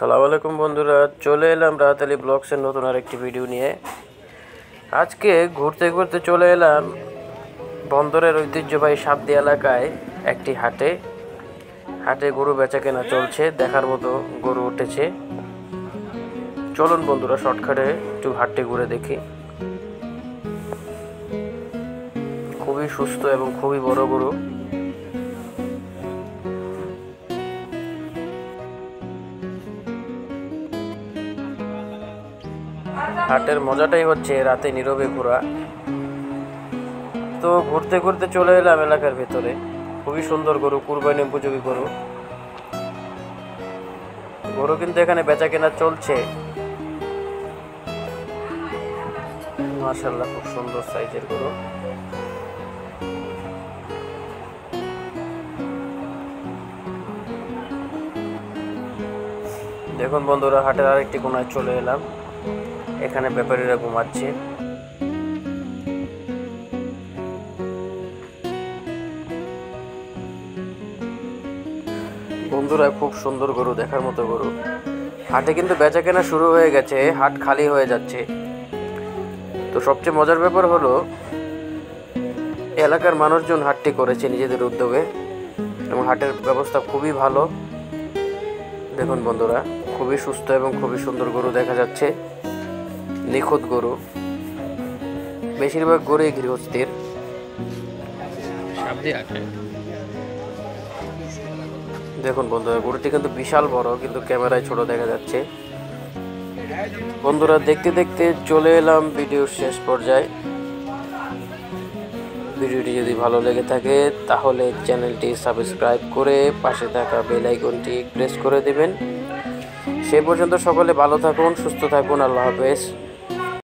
আসসালামু আলাইকুম বন্ধুরা, চলে এলাম রাহাত আলী ব্লগসের নতুন আরেকটি ভিডিও নিয়ে। আজকে ঘুরতে ঘুরতে চলে এলাম বন্দরের ঐতিহ্যবাহী সাবদি এলাকায় একটি হাটে। গরু বেচা কেনা চলছে, দেখার মতো গরু উঠেছে। চলুন বন্ধুরা, শর্টকাটে একটু হাটটি ঘুরে দেখি। খুবই সুস্থ এবং খুবই বড় গরু। হাটের মজাটাই হচ্ছে রাতে নীরবে ঘোরা। তো ঘুরতে ঘুরতে চলে এলাম এলাকার ভেতরে। খুবই সুন্দর গরু, কুরবানি উপযোগী গরু কিন্তু এখানে বেচা কেনা চলছে। মাশাআল্লাহ, খুব সুন্দর সাইজের গরু। দেখুন বন্ধুরা, হাটের আরেকটি কোনায় চলে এলাম। এখানে ব্যাপারীরা ঘুমাচ্ছে। বন্ধুরা, খুব সুন্দর গরু, দেখার মতো গরু। হাটে কিন্তু বেচা কেনা শুরু হয়ে গেছে, হাট খালি হয়ে যাচ্ছে। তো সবচেয়ে মজার ব্যাপার হলো এলাকার মানুষজন হাটটি করেছে নিজেদের উদ্যোগে এবং হাটের ব্যবস্থা খুবই ভালো। দেখুন বন্ধুরা, খুবই সুস্থ এবং খুবই সুন্দর গরু দেখা যাচ্ছে। নিখুঁত গরু, বেশিরভাগ গরুই গৃহস্থির। দেখুন বন্ধুরা, গরুটি কিন্তু বিশাল বড়, কিন্তু ক্যামেরায় ছোট দেখা যাচ্ছে। বন্ধুরা, দেখতে দেখতে চলে এলাম ভিডিওর শেষ পর্যায়ে। ভিডিওটি যদি ভালো লেগে থাকে তাহলে চ্যানেলটি সাবস্ক্রাইব করে পাশে থাকা বেল আইকনটি প্রেস করে দেবেন। সেই পর্যন্ত সকলে ভালো থাকুন, সুস্থ থাকুন। আল্লাহ হাফেজ।